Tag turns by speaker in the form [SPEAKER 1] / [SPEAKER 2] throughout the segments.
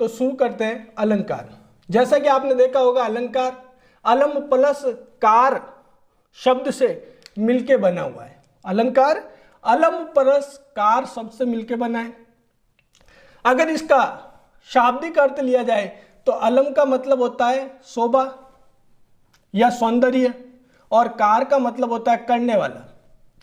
[SPEAKER 1] तो शुरू करते हैं अलंकार। जैसा कि आपने देखा होगा अलंकार अलम प्लस कार शब्द से मिलके बना हुआ है। अलंकार अलम प्लस कार शब्द से मिलके बना है। अगर इसका शाब्दिक अर्थ लिया जाए तो अलम का मतलब होता है शोभा या सौंदर्य और कार का मतलब होता है करने वाला।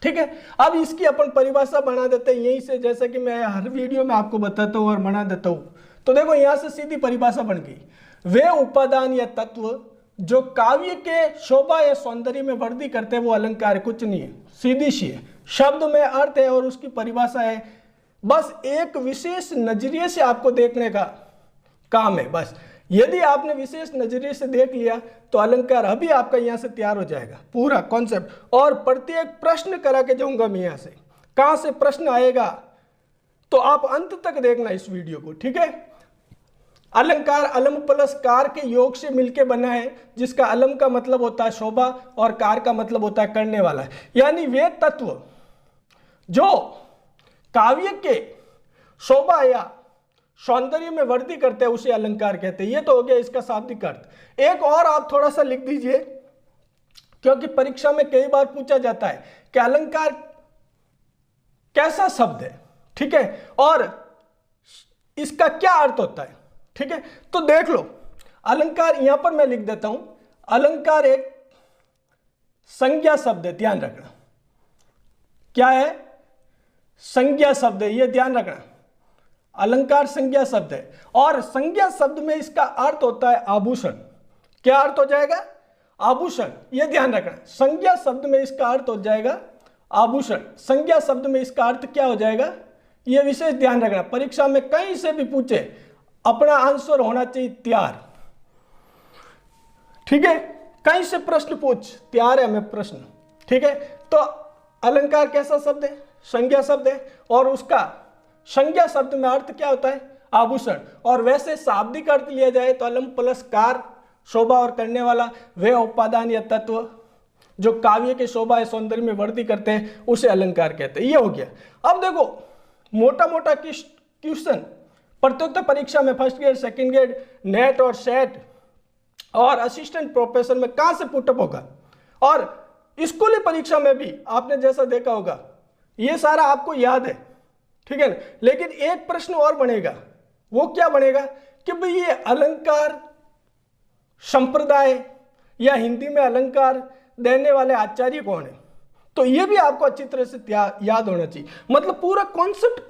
[SPEAKER 1] ठीक है, अब इसकी अपन परिभाषा बना देते हैं यहीं से, जैसा कि मैं हर वीडियो में आपको बताता हूँ और बना देता हूँ। तो देखो यहां से सीधी परिभाषा बन गई, वे उपादान या तत्व जो काव्य के शोभा या सौंदर्य में वृद्धि करते हैं वो अलंकार है, कुछ नहीं है, सीधी सी है। शब्द में अर्थ है और उसकी परिभाषा है, बस एक विशेष नजरिए से आपको देखने का काम है। बस यदि आपने विशेष नजरिए से देख लिया तो अलंकार अभी आपका यहां से तैयार हो जाएगा पूरा कॉन्सेप्ट। और प्रत्येक प्रश्न करा के जाऊंगा मैं यहां से, कहां से प्रश्न आएगा तो आप अंत तक देखना इस वीडियो को। ठीक है, अलंकार अलम प्लस कार के योग से मिलके बना है, जिसका अलम का मतलब होता है शोभा और कार का मतलब होता है करने वाला। यानी वे तत्व जो काव्य के शोभा या सौंदर्य में वृद्धि करते हैं उसे अलंकार कहते हैं। ये तो हो गया इसका शाब्दिक अर्थ। एक और आप थोड़ा सा लिख दीजिए, क्योंकि परीक्षा में कई बार पूछा जाता है कि अलंकार कैसा शब्द है। ठीक है, और इसका क्या अर्थ होता है। ठीक है, तो देख लो अलंकार यहां पर मैं लिख देता हूं, अलंकार एक संज्ञा शब्द है, ध्यान रखना। क्या है? संज्ञा शब्द है, ये ध्यान रखना। अलंकार संज्ञा शब्द है और संज्ञा शब्द में इसका अर्थ होता है आभूषण। क्या अर्थ हो जाएगा? आभूषण, ये ध्यान रखना। संज्ञा शब्द में इसका अर्थ हो जाएगा आभूषण। संज्ञा शब्द में इसका अर्थ क्या हो जाएगा, ये विशेष ध्यान रखना। परीक्षा में कहीं से भी पूछे, अपना आंसर होना चाहिए तैयार। ठीक है, कहीं से प्रश्न पूछ, तैयार है मैं प्रश्न। ठीक है, तो अलंकार कैसा शब्द है? संज्ञा शब्द है और उसका संज्ञा शब्द में अर्थ क्या होता है? आभूषण। और वैसे शाब्दिक अर्थ लिया जाए तो अलम प्लस कार शोभा और करने वाला, वे उपादान या तत्व जो काव्य के शोभा या सौंदर्य में वृद्धि करते हैं उसे अलंकार कहते हैं। ये हो गया। अब देखो मोटा मोटा क्वेश्चन प्रत्युत्तर परीक्षा में first grade, second grade, net और सेट और असिस्टेंट प्रोफेसर में कहां से पुटअप होगा, और स्कूली परीक्षा में भी आपने जैसा देखा होगा ये सारा आपको याद है। ठीक है ना, लेकिन एक प्रश्न और बनेगा। वो क्या बनेगा कि भाई ये अलंकार संप्रदाय या हिंदी में अलंकार देने वाले आचार्य कौन है, तो ये भी आपको अच्छी तरह से याद होना चाहिए। मतलब पूरा कॉन्सेप्ट,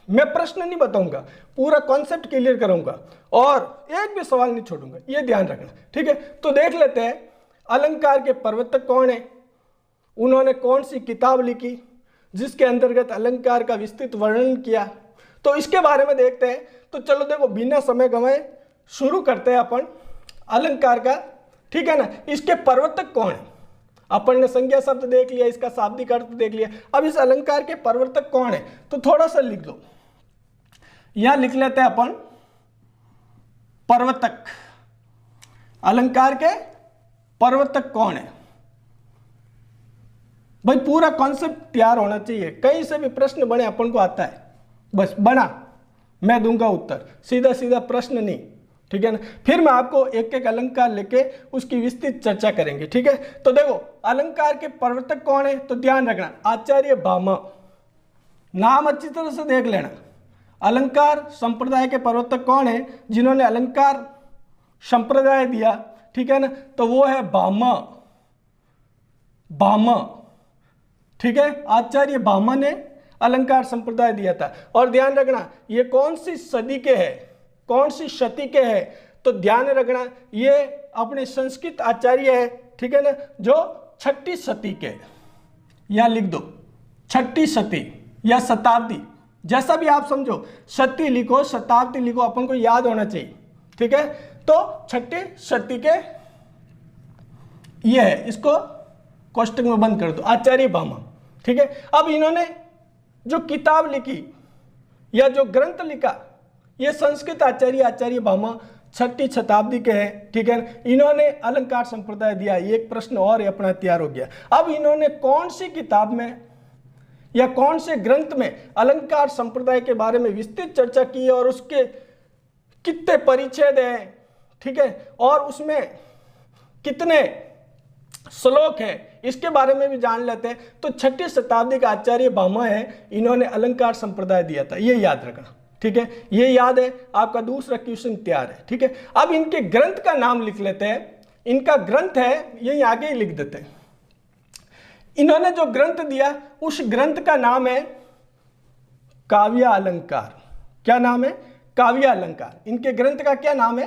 [SPEAKER 1] मैं प्रश्न नहीं बताऊंगा, पूरा कॉन्सेप्ट क्लियर करूंगा और एक भी सवाल नहीं छोड़ूंगा, ये ध्यान रखना। ठीक है, तो देख लेते हैं अलंकार के प्रवर्तक कौन है, उन्होंने कौन सी किताब लिखी जिसके अंतर्गत अलंकार का विस्तृत वर्णन किया, तो इसके बारे में देखते हैं। तो चलो देखो बिना समय गंवाए शुरू करते हैं अपन अलंकार का। ठीक है ना, इसके प्रवर्तक कौन है? अपन ने संज्ञा शब्द देख लिया, इसका शाब्दिक अर्थ देख लिया, अब इस अलंकार के प्रवर्तक कौन है तो थोड़ा सा लिख दो। यहां लिख लेते हैं अपन प्रवर्तक। अलंकार के प्रवर्तक कौन है? भाई पूरा कॉन्सेप्ट तैयार होना चाहिए, कहीं से भी प्रश्न बने अपन को आता है, बस बना मैं दूंगा उत्तर, सीधा सीधा प्रश्न नहीं। ठीक है ना, फिर मैं आपको एक एक अलंकार लेके उसकी विस्तृत चर्चा करेंगे। ठीक है, तो देखो अलंकार के प्रवर्तक कौन है तो ध्यान रखना आचार्य भामा, नाम अच्छी तरह से देख लेना। अलंकार संप्रदाय के प्रवर्तक कौन है जिन्होंने अलंकार संप्रदाय दिया? ठीक है ना, तो वो है भामा। भामा, ठीक है, आचार्य भामा ने अलंकार संप्रदाय दिया था। और ध्यान रखना ये कौन सी सदी के है, कौन सी शती के है, तो ध्यान रखना ये अपने संस्कृत आचार्य है। ठीक है ना, जो 6ठी शती के, यहां लिख दो 6ठी शती या शताब्दी, जैसा भी आप समझो, शती लिखो शताब्दी लिखो, अपन को याद होना चाहिए। ठीक है, तो 6ठी शती के ये है, इसको कोष्टक में बंद कर दो, आचार्य भामा। ठीक है, अब इन्होंने जो किताब लिखी या जो ग्रंथ लिखा ये संस्कृत आचार्य भामा 6ठी शताब्दी के हैं। ठीक है, इन्होंने अलंकार संप्रदाय दिया। एक प्रश्न और अपना तैयार हो गया। अब इन्होंने कौन सी किताब में या कौन से ग्रंथ में अलंकार संप्रदाय के बारे में विस्तृत चर्चा की और उसके कितने परिच्छेद हैं, ठीक है, और उसमें कितने श्लोक है, इसके बारे में भी जान लेते हैं। तो 6ठी शताब्दी का आचार्य भामा है, इन्होंने अलंकार संप्रदाय दिया था, ये याद रखना, ठीक है, ये याद है। आपका दूसरा क्वेश्चन तैयार है, ठीक है। अब इनके ग्रंथ का नाम लिख लेते हैं। इनका ग्रंथ है, यही आगे ही लिख देते हैं। इन्होंने जो ग्रंथ दिया उस ग्रंथ का नाम है काव्य अलंकार। क्या नाम है? काव्य अलंकार। इनके ग्रंथ का क्या नाम है?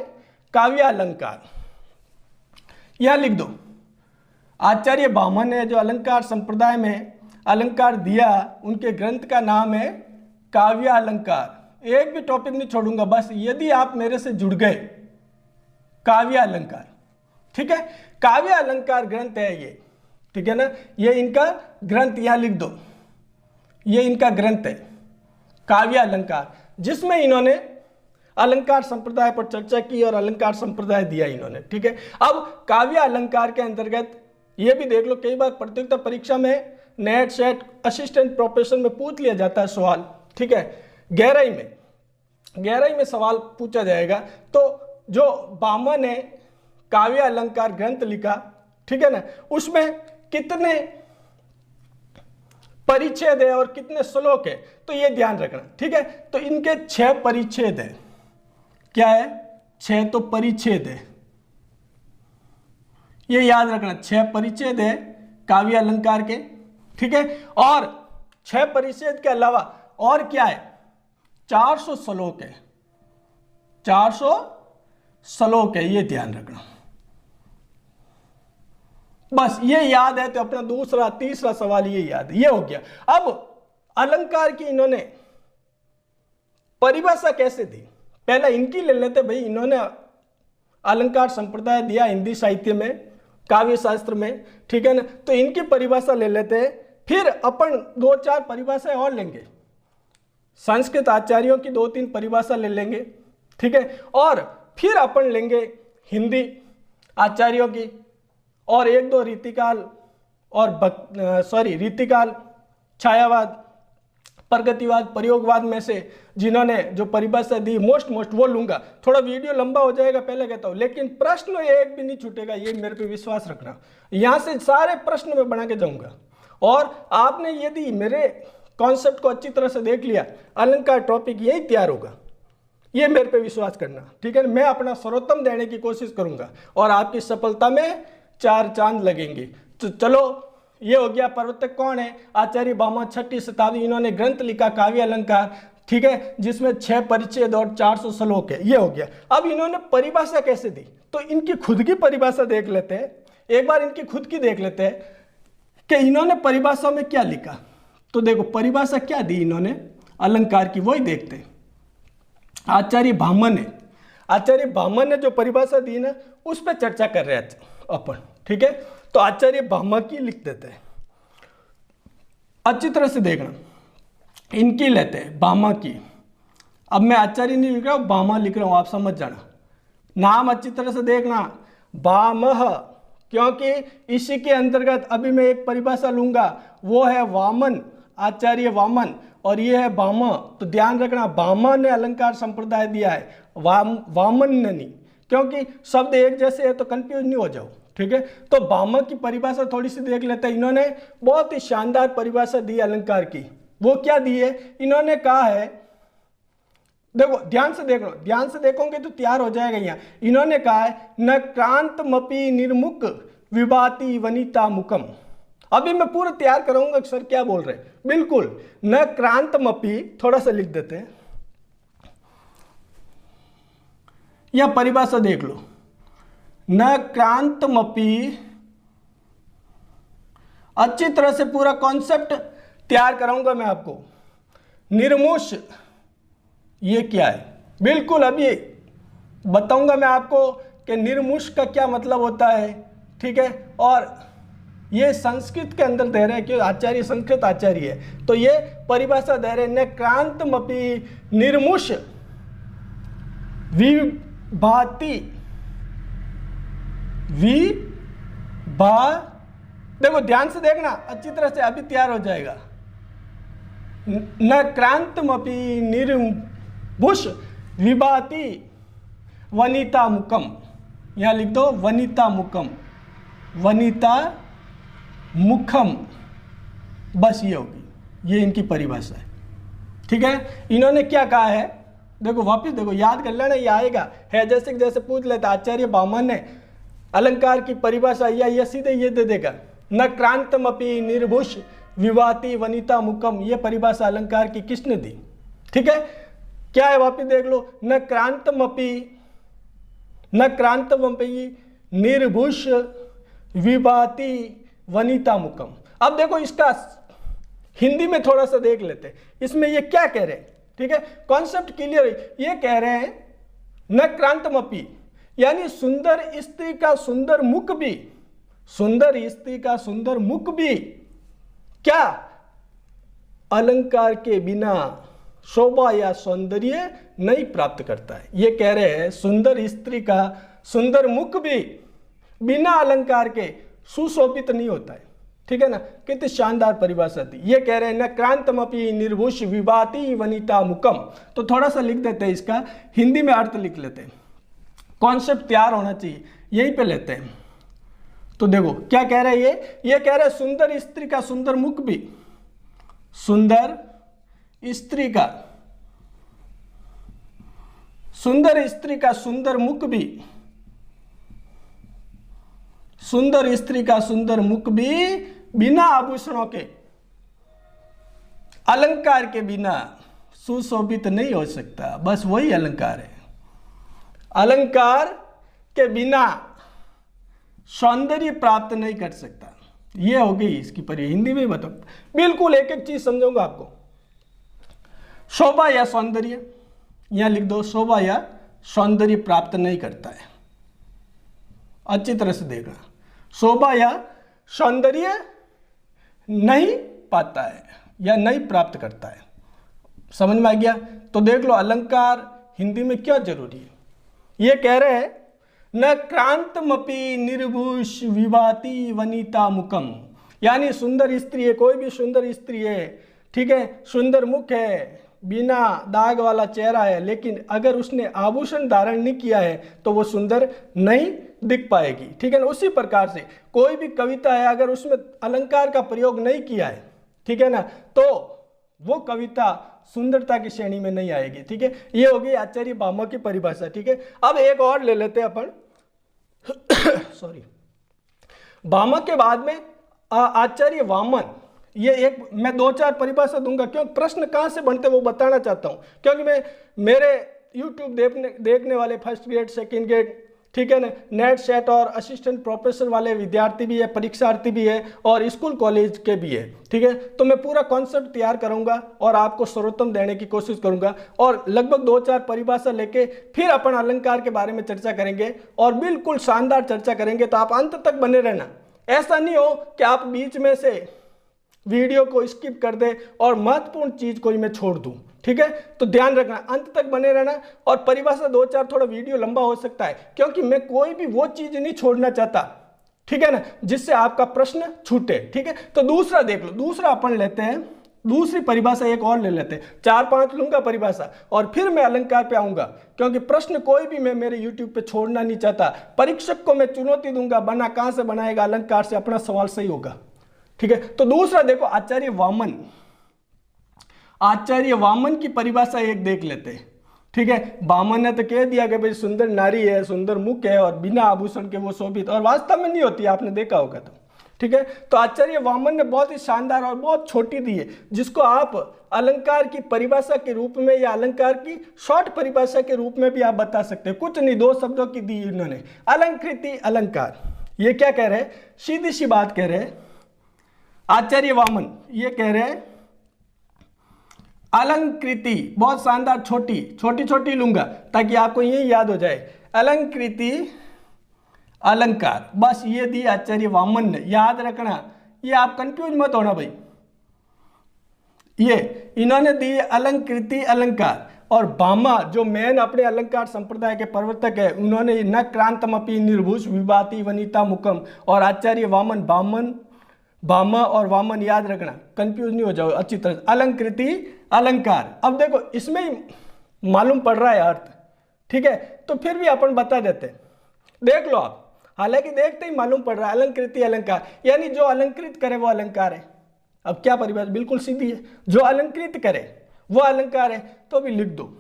[SPEAKER 1] काव्य अलंकार। यह लिख दो। आचार्य भामा ने जो अलंकार संप्रदाय में अलंकार दिया, उनके ग्रंथ का नाम है काव्य अलंकार। एक भी टॉपिक नहीं छोड़ूंगा, बस यदि आप मेरे से जुड़ गए, काव्य अलंकार, ठीक है। काव्य अलंकार ग्रंथ है ये, ठीक है ना। ये इनका ग्रंथ यहां लिख दो, ये इनका ग्रंथ है काव्य अलंकार, जिसमें इन्होंने अलंकार संप्रदाय पर चर्चा की और अलंकार संप्रदाय दिया इन्होंने, ठीक है। अब काव्य अलंकार के अंतर्गत ये भी देख लो, कई बार प्रतियोगिता परीक्षा में नेट सेट असिस्टेंट प्रोफेसर में पूछ लिया जाता है सवाल, ठीक है। गहराई में सवाल पूछा जाएगा। तो जो भामा ने काव्य अलंकार ग्रंथ लिखा, ठीक है ना, उसमें कितने परिच्छेद है और कितने श्लोक है, तो ये ध्यान रखना, ठीक है। तो इनके 6 परिच्छेद है। क्या है? 6 तो परिच्छेद है, ये याद रखना। 6 परिच्छेद है काव्य अलंकार के, ठीक है। और 6 परिच्छेद के अलावा और क्या है? 400 श्लोक है, 400 श्लोक है, ये ध्यान रखना। बस ये याद है तो अपना दूसरा तीसरा सवाल ये याद है, ये हो गया। अब अलंकार की इन्होंने परिभाषा कैसे दी, पहले इनकी ले लेते भाई। इन्होंने अलंकार संप्रदाय दिया हिंदी साहित्य में, काव्य शास्त्र में, ठीक है ना। तो इनकी परिभाषा ले लेते हैं, फिर अपन 2-4 परिभाषाएं और लेंगे। संस्कृत आचार्यों की 2-3 परिभाषा ले लेंगे, ठीक है। और फिर अपन लेंगे हिंदी आचार्यों की, और 1-2 रीतिकाल और रीतिकाल, छायावाद, प्रगतिवाद, प्रयोगवाद में से जिन्होंने जो परिभाषा दी मोस्ट वो लूंगा। थोड़ा वीडियो लंबा हो जाएगा पहले कहता हूं, लेकिन प्रश्न एक भी नहीं छूटेगा, ये मेरे पे विश्वास रखना। यहां से सारे प्रश्न में बना के जाऊंगा। और आपने यदि मेरे कॉन्सेप्ट को अच्छी तरह से देख लिया, अलंकार टॉपिक यही तैयार होगा, ये मेरे पे विश्वास करना, ठीक है। मैं अपना सर्वोत्तम देने की कोशिश करूंगा और आपकी सफलता में 4 चांद लगेंगे। तो चलो, ये हो गया। प्रवर्तक कौन है? आचार्य भामा, 6ठी शताब्दी। इन्होंने ग्रंथ लिखा काव्य अलंकार, ठीक है, जिसमें 6 परिच्छेद और 400 श्लोक है, ये हो गया। अब इन्होंने परिभाषा कैसे दी, तो इनकी खुद की परिभाषा देख लेते हैं। एक बार इनकी खुद की देख लेते हैं कि इन्होंने परिभाषा में क्या लिखा। तो देखो परिभाषा क्या दी इन्होंने अलंकार की, वही देखते हैं। आचार्य भामा ने जो परिभाषा दी ना, उस पर चर्चा कर रहे थे अपन, ठीक है। तो आचार्य भामा की लिख देते हैं, अच्छी तरह से देखना। इनकी लेते हैं, भामा की। अब मैं आचार्य नहीं लिख रहा हूं, भामा लिख रहा हूं, आप समझ जाना। नाम अच्छी तरह से देखना, भामह, क्योंकि इसी के अंतर्गत अभी मैं एक परिभाषा लूंगा, वो है वामन, आचार्य वामन, और ये है भामा। तो ध्यान रखना, भामा ने अलंकार संप्रदाय दिया है, वामन ने नहीं, क्योंकि शब्द एक जैसे है तो कंफ्यूज नहीं हो जाओ, ठीक है। तो भामा की परिभाषा थोड़ी सी देख लेते हैं। इन्होंने बहुत ही शानदार परिभाषा दी अलंकार की। वो क्या दी है? इन्होंने कहा है, देखो ध्यान से देख लो, ध्यान से देखोगे तो तैयार हो जाएगा। यहाँ इन्होंने कहा है, न क्रांतमपि निर्मुख विभाति वनिता मुखम। अभी मैं पूरा तैयार करूंगा सर क्या बोल रहे हैं, बिल्कुल। न क्रांतमपि, थोड़ा सा लिख देते हैं, यह परिभाषा देख लो। न क्रांतमपि, अच्छी तरह से पूरा कॉन्सेप्ट तैयार कराऊंगा मैं आपको। निर्मुष, ये क्या है, बिल्कुल अभी बताऊंगा मैं आपको कि निर्मुष का क्या मतलब होता है, ठीक है। और ये संस्कृत के अंदर दे रहे हैं, क्योंकि आचार्य संस्कृत आचार्य है, तो ये परिभाषा दे रहे हैं। न क्रांतमपि निर्मुष विभाति, देखो ध्यान से देखना अच्छी तरह से, अभी तैयार हो जाएगा। न क्रांतमपि निर्मुष विभाति वनिता मुकम, यहाँ लिख दो वनिता मुकम, वनिता मुखम, बस ये होगी, ये इनकी परिभाषा है। ठीक है, इन्होंने क्या कहा है, देखो वापिस देखो, याद कर लेना, ये आएगा है जैसे पूछ लेता आचार्य वामन ने अलंकार की परिभाषा, या सीधे ये दे देगा, न क्रांतमपि निर्भुष विवाति वनिता मुकम, ये परिभाषा अलंकार की किसने दी। ठीक है, क्या है वापिस देख लो, न क्रांतमपि निर्भुष विवाति वनिता मुकम। अब देखो इसका हिंदी में थोड़ा सा देख लेते हैं, इसमें ये क्या कह रहे हैं। ठीक है, कॉन्सेप्ट क्लियर है। ये कह रहे हैं न क्रांतमपि, यानी सुंदर स्त्री का सुंदर मुख भी, सुंदर स्त्री का सुंदर मुख भी क्या अलंकार के बिना शोभा या सौंदर्य नहीं प्राप्त करता है। ये कह रहे हैं सुंदर स्त्री का सुंदर मुख भी बिना अलंकार के सुशोभित नहीं होता है। ठीक है ना, कितनी शानदार परिभाषा थी। ये कह रहे हैं न क्रांतमपि निर्भुष विभाति वनिता मुकम। तो थोड़ा सा लिख देते हैं, इसका हिंदी में अर्थ लिख लेते हैं, कॉन्सेप्ट तैयार होना चाहिए, यहीं पे लेते हैं। तो देखो क्या कह रहे हैं, ये कह रहे हैं सुंदर स्त्री का सुंदर मुख भी, सुंदर स्त्री का सुंदर मुख भी, सुंदर स्त्री का सुंदर मुख भी बिना आभूषणों के, अलंकार के बिना सुशोभित नहीं हो सकता। बस वही अलंकार है, अलंकार के बिना सौंदर्य प्राप्त नहीं कर सकता। ये हो गई इसकी परिभाषा। हिंदी में बताओ, बिल्कुल एक एक चीज समझाऊंगा आपको। शोभा या सौंदर्य, यहां लिख दो, शोभा या सौंदर्य प्राप्त नहीं करता है। अच्छी तरह से देखना, शोभा या सौंदर्य नहीं पाता है या नहीं प्राप्त करता है। समझ में आ गया? तो देख लो अलंकार हिंदी में क्या जरूरी है। ये कह रहे हैं न क्रांतमपि निर्भुष विभाति वनिता मुकम, यानी सुंदर स्त्री है, कोई भी सुंदर स्त्री है, ठीक है, सुंदर मुख है, बिना दाग वाला चेहरा है, लेकिन अगर उसने आभूषण धारण नहीं किया है तो वो सुंदर नहीं दिख पाएगी। ठीक है ना, उसी प्रकार से कोई भी कविता है, अगर उसमें अलंकार का प्रयोग नहीं किया है, ठीक है ना, तो वो कविता सुंदरता की श्रेणी में नहीं आएगी। ठीक है, ये होगी आचार्य वामन की परिभाषा। ठीक है, अब एक और ले लेते हैं अपन सॉरी, वामन के बाद में आचार्य वामन। ये एक मैं 2-4 परिभाषा दूंगा, क्यों प्रश्न कहाँ से बनते वो बताना चाहता हूँ, क्योंकि मैं मेरे YouTube देखने वाले फर्स्ट ग्रेड, सेकंड ग्रेड, ठीक है ना, नेट सेट और असिस्टेंट प्रोफेसर वाले विद्यार्थी भी है, परीक्षार्थी भी है और स्कूल कॉलेज के भी है। ठीक है, तो मैं पूरा कॉन्सेप्ट तैयार करूंगा और आपको सर्वोत्तम देने की कोशिश करूंगा, और लगभग 2-4 परिभाषा लेके फिर अपन अलंकार के बारे में चर्चा करेंगे और बिल्कुल शानदार चर्चा करेंगे। तो आप अंत तक बने रहना, ऐसा नहीं हो कि आप बीच में से वीडियो को स्किप कर दे और महत्वपूर्ण चीज कोई मैं छोड़ दूं। ठीक है, तो ध्यान रखना, अंत तक बने रहना। और परिभाषा 2-4 थोड़ा वीडियो लंबा हो सकता है, क्योंकि मैं कोई भी वो चीज नहीं छोड़ना चाहता, ठीक है ना, जिससे आपका प्रश्न छूटे। ठीक है, तो दूसरा देख लो, दूसरा अपन लेते हैं, दूसरी परिभाषा एक और ले लेते हैं, 4-5 लूंगा परिभाषा और फिर मैं अलंकार पे आऊंगा, क्योंकि प्रश्न कोई भी मैं मेरे YouTube पे छोड़ना नहीं चाहता। परीक्षक को मैं चुनौती दूंगा, बना कहां से बनाएगा, अलंकार से अपना सवाल सही होगा। ठीक है, तो दूसरा देखो आचार्य वामन, आचार्य वामन की परिभाषा एक देख लेते हैं। ठीक है, वामन ने तो कह दिया कि भाई सुंदर नारी है, सुंदर मुख है और बिना आभूषण के वो शोभित, और वास्तव में नहीं होती, आपने देखा होगा। तो ठीक है, तो आचार्य वामन ने बहुत ही शानदार और बहुत छोटी दी है, जिसको आप अलंकार की परिभाषा के रूप में या अलंकार की शॉर्ट परिभाषा के रूप में भी आप बता सकते हैं। कुछ नहीं, 2 शब्दों की दी इन्होंने, अलंकृति अलंकार। ये क्या कह रहे हैं, सीधी सी बात कह रहे हैं आचार्य वामन, ये कह रहे हैं अलंकृति, बहुत शानदार, छोटी लूंगा ताकि आपको ये याद हो जाए, अलंकृति अलंकार, बस ये दी आचार्य वामन ने, याद रखना, ये आप कंफ्यूज मत होना भाई। ये इन्होंने दी अलंकृति अलंकार, और भामा जो मेन अपने अलंकार संप्रदाय के प्रवर्तक है, उन्होंने न क्रांतमपि निर्भुष विभाति वनिता मुकम, और आचार्य वामन, भामा और वामन याद रखना, कंफ्यूज नहीं हो जाओ अच्छी तरह। अलंकृति अलंकार, अब देखो इसमें मालूम पड़ रहा है अर्थ, ठीक है, तो फिर भी अपन बता देते हैं, देख लो आप, हालांकि देखते ही मालूम पड़ रहा है अलंकृत अलंकार, यानी जो अलंकृत करे वो अलंकार है। अब क्या परिभाषा बिल्कुल सीधी है, जो अलंकृत करे वो अलंकार है, तो भी लिख दो।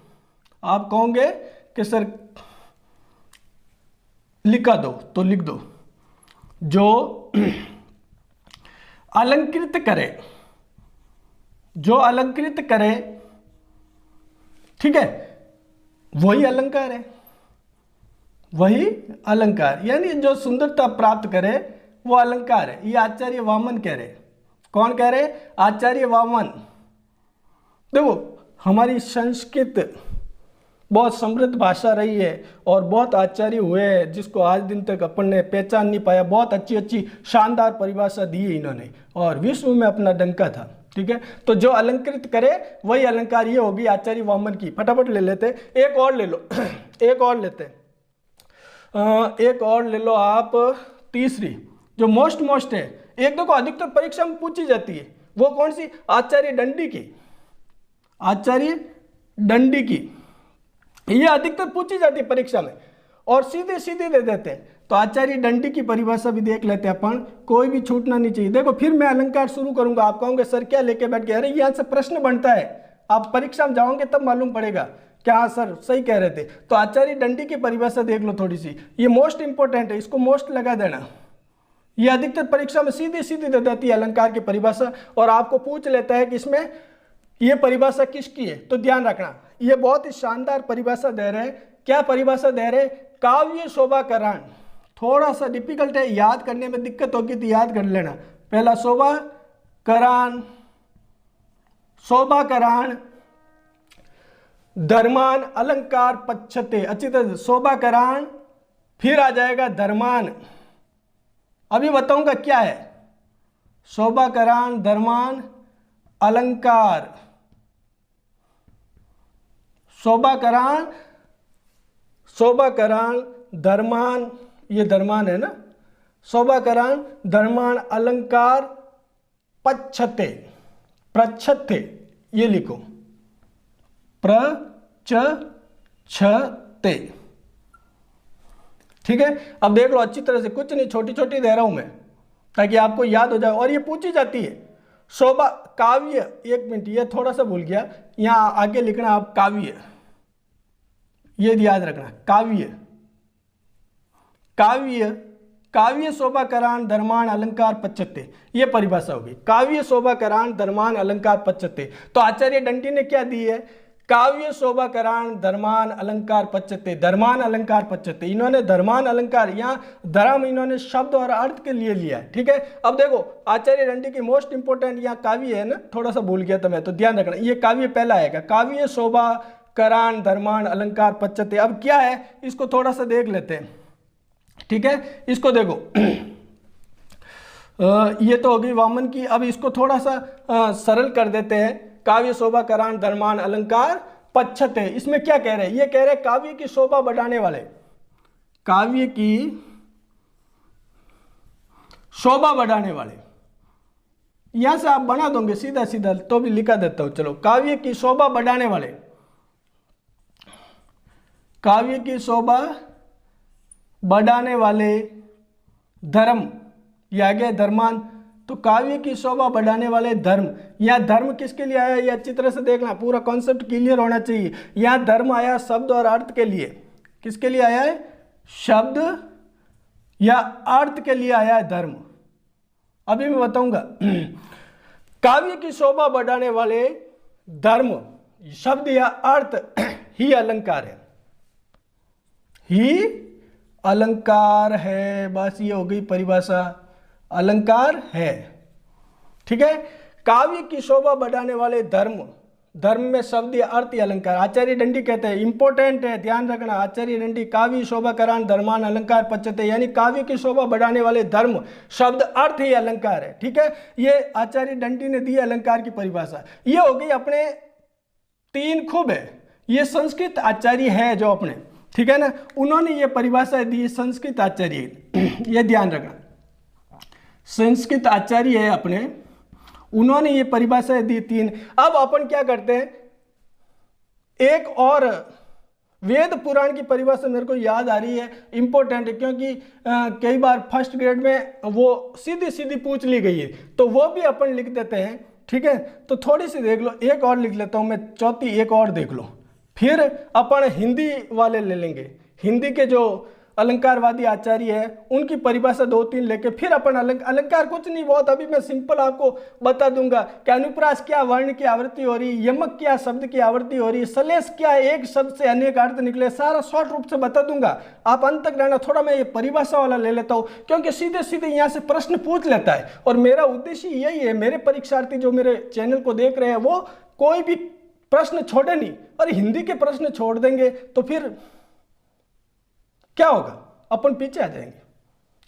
[SPEAKER 1] आप कहोगे कि सर लिखा दो, तो लिख दो, जो अलंकृत करे, जो अलंकृत करे, ठीक है, वही अलंकार है, वही अलंकार, यानी जो सुंदरता प्राप्त करे वो अलंकार है। ये आचार्य वामन कह रहे। कौन कह रहे? आचार्य वामन। देखो हमारी संस्कृत बहुत समृद्ध भाषा रही है और बहुत आचार्य हुए हैं जिसको आज दिन तक अपन ने पहचान नहीं पाया। बहुत अच्छी अच्छी शानदार परिभाषा दी है इन्होंने और विश्व में अपना डंका था। ठीक है, तो जो अलंकृत करे वही अलंकार, ये होगी आचार्य वामन की। फटाफट ले लेते, एक और ले लो एक और लेते, एक और ले लो आप, तीसरी जो मोस्ट है, एक दो को अधिकतर परीक्षा में पूछी जाती है, वो कौन सी? आचार्य दंडी की। आचार्य दंडी की ये अधिकतर पूछी जाती है परीक्षा में और सीधे सीधे दे देते हैं। तो आचार्य दंडी की परिभाषा भी देख लेते हैं अपन, कोई भी छूटना नहीं चाहिए। देखो फिर मैं अलंकार शुरू करूंगा, आप कहोगे सर क्या लेके बैठ गए? अरे यहाँ से प्रश्न बनता है, आप परीक्षा में जाओगे तब मालूम पड़ेगा क्या हाँ सर सही कह रहे थे। तो आचार्य दंडी की परिभाषा देख लो थोड़ी सी, ये मोस्ट इंपॉर्टेंट है, इसको मोस्ट लगा देना। ये अधिकतर परीक्षा में सीधे सीधे दे देती है अलंकार की परिभाषा और आपको पूछ लेता है कि इसमें ये परिभाषा किसकी है। तो ध्यान रखना, ये बहुत ही शानदार परिभाषा दे रहे हैं। क्या परिभाषा दे रहे? काव्य शोभाकरण। थोड़ा सा डिफिकल्ट है, याद करने में दिक्कत होगी तो याद कर लेना। पहला शोभाकरण, शोभाकरण धर्मान अलंकार पच्छते, अच्छी तरह शोभाकरण, फिर आ जाएगा धर्मान। अभी बताऊंगा क्या है शोभाकरण, धर्मान अलंकार, शोभाकरण, शोभाकरण धर्मान, ये धर्मान है ना, शोभाकरण धर्मान अलंकार पच्छते, प्रच्छते, ये लिखो प्रच्छते। ठीक है, अब देख लो अच्छी तरह से, कुछ नहीं, छोटी छोटी दे रहा हूं मैं ताकि आपको याद हो जाए और ये पूछी जाती है। शोभा काव्य, एक मिनट ये थोड़ा सा भूल गया, यहां आगे लिखना आप काव्य, ये याद रखना काव्य, काव्य, काव्य शोभाकरण धर्मान अलंकार पच्छते, ये परिभाषा होगी। काव्य शोभाकरण धर्मान अलंकार पच्छते। तो आचार्य दंडी ने क्या दी है? काव्य शोभाकरण धर्मान अलंकार पच्छते, धर्मान अलंकार पच्छते। इन्होंने धर्मान अलंकार, यहाँ धर्म इन्होंने शब्द और अर्थ के लिए लिया है। ठीक है, अब देखो आचार्य दंडी की मोस्ट इंपोर्टेंट यहाँ काव्य है ना, थोड़ा सा भूल गया था मैं, तो ध्यान रखना ये काव्य पहला आएगा, काव्य शोभाकरण धर्मान अलंकार पच्छते। अब क्या है इसको थोड़ा सा देख लेते हैं। ठीक है, इसको देखो ये तो हो गई वामन की। अब इसको थोड़ा सा सरल कर देते हैं। काव्य शोभाकरण धर्मान अलंकार पच्छते, इसमें क्या कह रहे हैं? ये कह रहे हैं काव्य की शोभा बढ़ाने वाले, काव्य की शोभा बढ़ाने वाले। यहां से आप बना दोगे सीधा सीधा तो भी लिखा देता हूं, चलो काव्य की शोभा बढ़ाने वाले, काव्य की शोभा बढ़ाने वाले धर्म, ये आ गया धर्मान। तो काव्य की शोभा बढ़ाने वाले धर्म, यह धर्म किसके लिए आया ये अच्छी तरह से देखना, पूरा कॉन्सेप्ट क्लियर होना चाहिए। यह धर्म आया शब्द और अर्थ के लिए। किसके लिए आया है? शब्द या अर्थ के लिए आया है धर्म। अभी मैं बताऊंगा। काव्य की शोभा बढ़ाने वाले धर्म, शब्द या अर्थ ही अलंकार है, ही अलंकार है। बस ये हो गई परिभाषा, अलंकार है। ठीक है, काव्य की शोभा बढ़ाने वाले धर्म, धर्म में शब्द या अर्थ या अलंकार। आचार्य दंडी कहते हैं, इंपॉर्टेंट है ध्यान रखना, आचार्य दंडी काव्य शोभाकरण धर्मान अलंकार पच्छते, यानी काव्य की शोभा बढ़ाने वाले धर्म शब्द अर्थ ही अलंकार है। ठीक है, ये आचार्य दंडी ने दी अलंकार की परिभाषा। ये हो गई अपने तीन खूब है, ये संस्कृत आचार्य है जो अपने, ठीक है ना, उन्होंने ये परिभाषा दी, संस्कृत आचार्य, ये ध्यान रखना, संस्कृत आचार्य है अपने, उन्होंने ये परिभाषा दी तीन। अब अपन क्या करते हैं, एक और वेद पुराण की परिभाषा मेरे को याद आ रही है, इंपॉर्टेंट है, क्योंकि कई बार फर्स्ट ग्रेड में वो सीधी सीधी पूछ ली गई है, तो वो भी अपन लिख देते हैं। ठीक है, तो थोड़ी सी देख लो, एक और लिख लेता हूँ मैं, चौथी एक और देख लो, फिर अपन हिंदी वाले ले लेंगे। हिंदी के जो अलंकारवादी आचार्य है उनकी परिभाषा 2-3 लेके फिर अपन अलंकार कुछ नहीं, बहुत अभी मैं सिंपल आपको बता दूंगा कि अनुप्रास क्या वर्ण की आवृत्ति हो रही, यमक क्या शब्द की आवृत्ति हो रही, सलेश क्या एक शब्द से अनेक अर्थ निकले, सारा शॉर्ट रूप से बता दूंगा, आप अंत तक रहना। थोड़ा मैं ये परिभाषा वाला ले लेता हूँ क्योंकि सीधे सीधे यहाँ से प्रश्न पूछ लेता है, और मेरा उद्देश्य यही है, मेरे परीक्षार्थी जो मेरे चैनल को देख रहे हैं वो कोई भी प्रश्न छोड़े नहीं, और हिंदी के प्रश्न छोड़ देंगे तो फिर क्या होगा, अपन पीछे आ जाएंगे।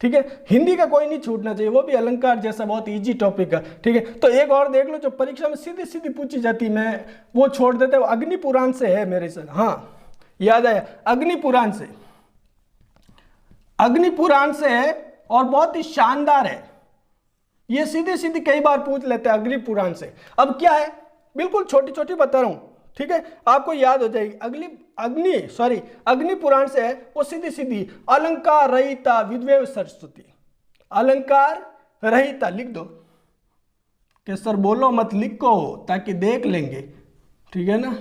[SPEAKER 1] ठीक है, हिंदी का कोई नहीं छूटना चाहिए, वो भी अलंकार जैसा बहुत इजी टॉपिक है। ठीक है, तो एक और देख लो जो परीक्षा में सीधी सीधी पूछी जाती, मैं वो छोड़ देते, वो अग्नि पुराण से है मेरे से। हाँ याद आया, अग्नि पुराण से, अग्नि पुराण से है और बहुत ही शानदार है, ये सीधी सीधी कई बार पूछ लेते हैं अग्नि पुराण से। अब क्या है, बिल्कुल छोटी छोटी बता रहा हूं, ठीक है, आपको याद हो जाएगी। अग्नि पुराण से है, वो सीधी सीधी अलंकार रहिता विद्वेव सरस्वती, अलंकार रहिता लिख दो कि सर बोलो मत, लिखो ताकि देख लेंगे, ठीक है ना।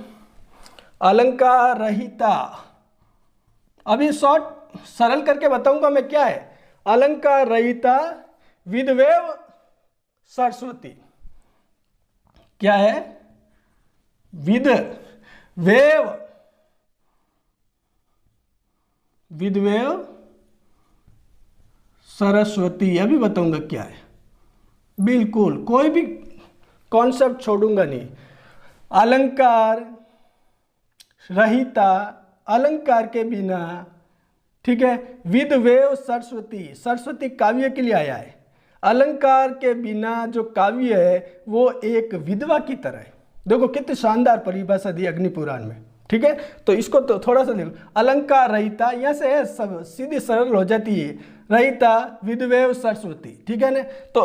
[SPEAKER 1] अलंकार रहिता, अभी शॉर्ट सरल करके बताऊंगा मैं क्या है। अलंकार रहिता विद्वेव सरस्वती, क्या है, विद्वेव सरस्वती, अभी बताऊंगा क्या है, बिल्कुल कोई भी कॉन्सेप्ट छोड़ूंगा नहीं। अलंकार रहिता, अलंकार के बिना, ठीक है, विद्वेव सरस्वती, सरस्वती काव्य के लिए आया है। अलंकार के बिना जो काव्य है वो एक विधवा की तरह है। देखो कितनी शानदार परिभाषा दी अग्नि पुराण में, ठीक है। तो इसको तो थोड़ा सा देखो, अलंकार रहिता, यहाँ से है सब सीधी सरल हो जाती है, रहिता विद्वेव सरस्वती, ठीक है ना। तो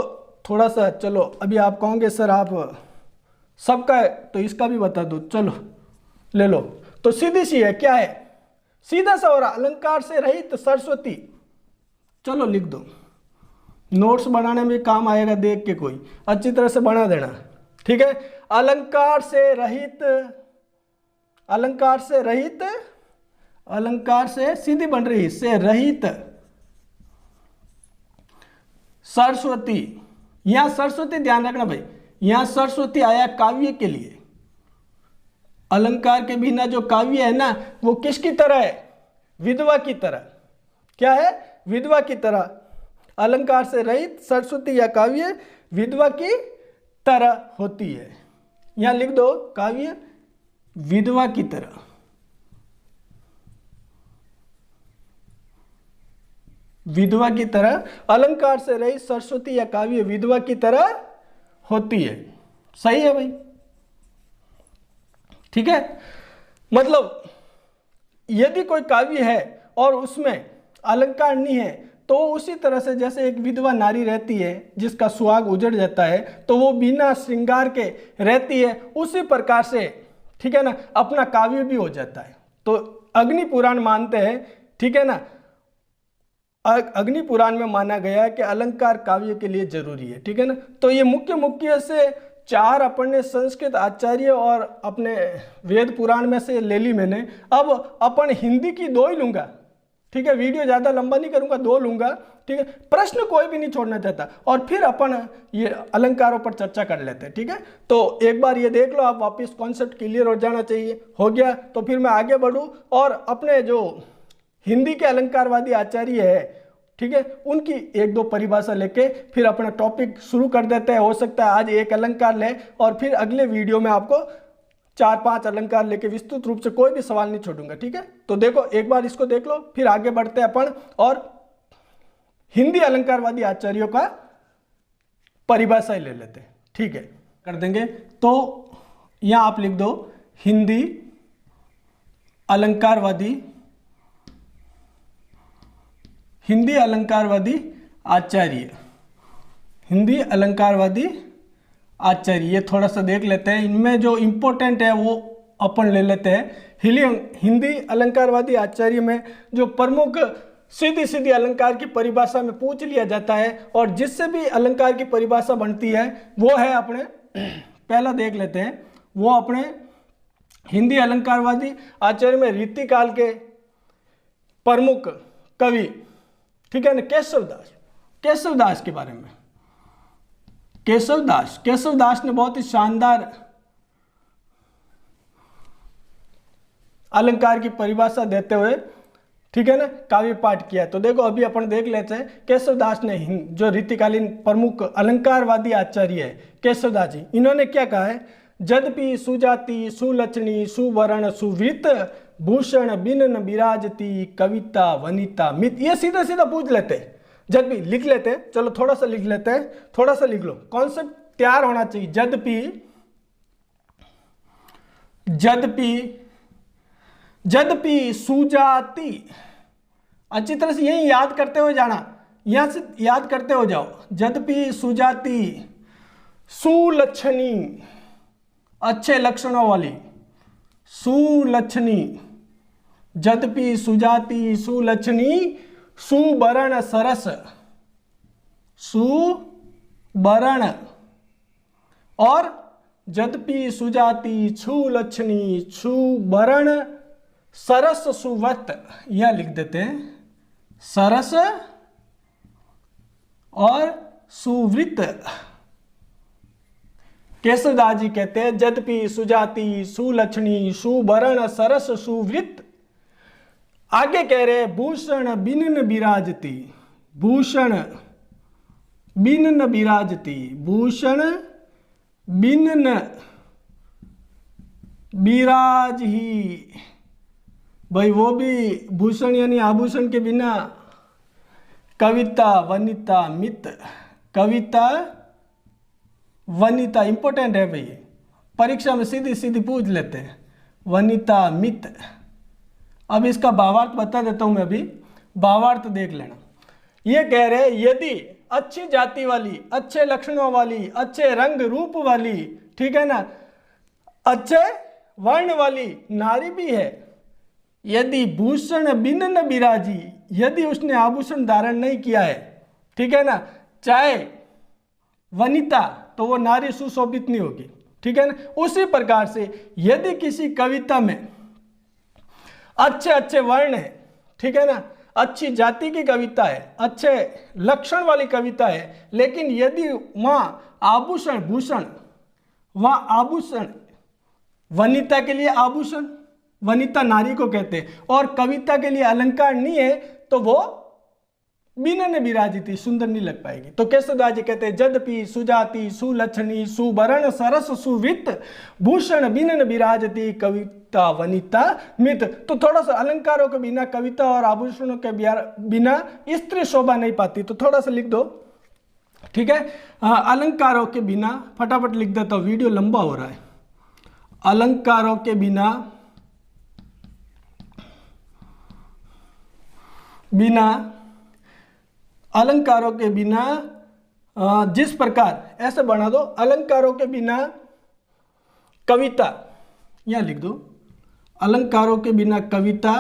[SPEAKER 1] थोड़ा सा चलो, अभी आप कहोगे सर आप सबका है तो इसका भी बता दो, चलो ले लो। तो सीधी सी है, क्या है, सीधा सा हो रहा, अलंकार से रहित सरस्वती, चलो लिख दो, नोट्स बनाने में काम आएगा, देख के कोई अच्छी तरह से बना देना, ठीक है। अलंकार से रहित, अलंकार से रहित, अलंकार से सीधी बन रही, से रहित सरस्वती, यहां सरस्वती ध्यान रखना भाई, यहां सरस्वती आया काव्य के लिए। अलंकार के बिना जो काव्य है ना वो किसकी तरह है, विधवा की तरह, क्या है, विधवा की तरह। अलंकार से रहित सरस्वती या काव्य विधवा की तरह होती है, यहां लिख दो, काव्य विधवा की तरह, विधवा की तरह। अलंकार से रहित सरस्वती या काव्य विधवा की तरह होती है, सही है भाई, ठीक है। मतलब यदि कोई काव्य है और उसमें अलंकार नहीं है तो उसी तरह से जैसे एक विधवा नारी रहती है जिसका सुहाग उजड़ जाता है तो वो बिना श्रृंगार के रहती है, उसी प्रकार से, ठीक है ना, अपना काव्य भी हो जाता है। तो अग्नि पुराण मानते हैं, ठीक है ना, अग्नि पुराण में माना गया है कि अलंकार काव्य के लिए जरूरी है, ठीक है ना। तो ये मुख्य से 4 अपने संस्कृत आचार्य और अपने वेद पुराण में से ले ली मैंने। अब अपन हिंदी की 2 ही लूंगा, ठीक है, वीडियो ज़्यादा लंबा नहीं करूंगा, 2 लूंगा, ठीक है। प्रश्न कोई भी नहीं छोड़ना चाहता, और फिर अपन ये अलंकारों पर चर्चा कर लेते हैं, ठीक है। तो एक बार ये देख लो, आप वापस कॉन्सेप्ट क्लियर हो जाना चाहिए, हो गया तो फिर मैं आगे बढ़ूँ और अपने जो हिंदी के अलंकारवादी आचार्य है, ठीक है, उनकी 1-2 परिभाषा लेके फिर अपना टॉपिक शुरू कर देते हैं। हो सकता है आज एक अलंकार ले और फिर अगले वीडियो में आपको 4-5 अलंकार लेके विस्तृत रूप से कोई भी सवाल नहीं छोड़ूंगा, ठीक है। तो देखो एक बार इसको देख लो, फिर आगे बढ़ते हैं अपन और हिंदी अलंकारवादी आचार्यों का परिभाषा ही ले लेते हैं, ठीक है, कर देंगे। तो यहां आप लिख दो हिंदी अलंकारवादी, हिंदी अलंकारवादी आचार्य, हिंदी अलंकारवादी आचार्य, ये थोड़ा सा देख लेते हैं। इनमें जो इम्पोर्टेंट है वो अपन ले लेते हैं हिंदी अलंकारवादी आचार्य में जो प्रमुख सीधी सीधी अलंकार की परिभाषा में पूछ लिया जाता है और जिससे भी अलंकार की परिभाषा बनती है वो है अपने पहला देख लेते हैं, वो अपने हिंदी अलंकारवादी आचार्य में रीतिकाल के प्रमुख कवि, ठीक है ना, केशवदास के बारे में। केशवदास ने बहुत ही शानदार अलंकार की परिभाषा देते हुए, ठीक है ना, काव्य पाठ किया। तो देखो अभी अपन देख लेते हैं केशवदास ने, जो रीतिकालीन प्रमुख अलंकारवादी आचार्य है केशवदास जी, इन्होंने क्या कहा है, जदपि सुजाति सुलक्षणी सुवर्ण सुवृत भूषण बिन विराजती कविता वनिता मित। ये सीधा सीधा पूछ लेते हैं, जब भी लिख लेते हैं। चलो थोड़ा सा लिख लेते हैं, थोड़ा सा लिख लो, कॉन्सेप्ट तैयार होना चाहिए। जदपि सुजाति, अच्छी तरह से यही याद करते हुए जाना, यहां से याद करते हो जाओ। जदपि सुजाति सुलक्षणी, अच्छे लक्षणों वाली, सुलक्षणी, जदपि सुजाति सुलक्षणी सुवर्ण सरस, सुवर्ण, और जदपि सुजाति सुलक्षणी सुवर्ण सरस सुवत, यह लिख देते हैं, सरस और सुवृत। केशवदास जी कहते हैं जदपि सुजाति सुलक्षणी सुवर्ण सरस सुवृत। आगे कह रहे भूषण बिन विराजती, भूषण बिन विराजती, भूषण बिन विराज ही, भाई वो भी भूषण यानी आभूषण के बिना, कविता वनिता मित, कविता वनिता इंपॉर्टेंट है भाई, परीक्षा में सीधी सीधी पूछ लेते हैं, वनिता मित। अब इसका भावार्थ बता देता हूं मैं, अभी भावार्थ देख लेना। ये कह रहे यदि अच्छी जाति वाली, अच्छे लक्षणों वाली, अच्छे रंग रूप वाली, ठीक है ना, अच्छे वर्ण वाली नारी भी है, यदि भूषण बिन न विराजी, यदि उसने आभूषण धारण नहीं किया है, ठीक है ना, चाहे वनिता, तो वो नारी सुशोभित नहीं होगी, ठीक है ना। उसी प्रकार से यदि किसी कविता में अच्छे अच्छे वर्ण है, ठीक है ना, अच्छी जाति की कविता है, अच्छे लक्षण वाली कविता है, लेकिन यदि वहाँ आभूषण भूषण, वहाँ आभूषण, वनिता के लिए आभूषण, वनिता नारी को कहते हैं, और कविता के लिए अलंकार नहीं है, तो वो बिना न विराजिती, सुंदर नहीं लग पाएगी। तो केशवदास जी कहते हैं जदपि सुजाति सुलक्षणी सुवर्ण सरस सुवित भूषण बिना न विराजती कविता वनिता मित। तो थोड़ा सा अलंकारों के बिना, कविता और आभूषणों के बिना स्त्री शोभा नहीं पाती, तो थोड़ा सा लिख दो, ठीक है। अलंकारों के बिना, फटाफट लिख देता हूं, वीडियो लंबा हो रहा है। अलंकारों के अलंकारों के बिना जिस प्रकार, ऐसे बना दो, अलंकारों के बिना कविता, यहां लिख दो, अलंकारों के बिना कविता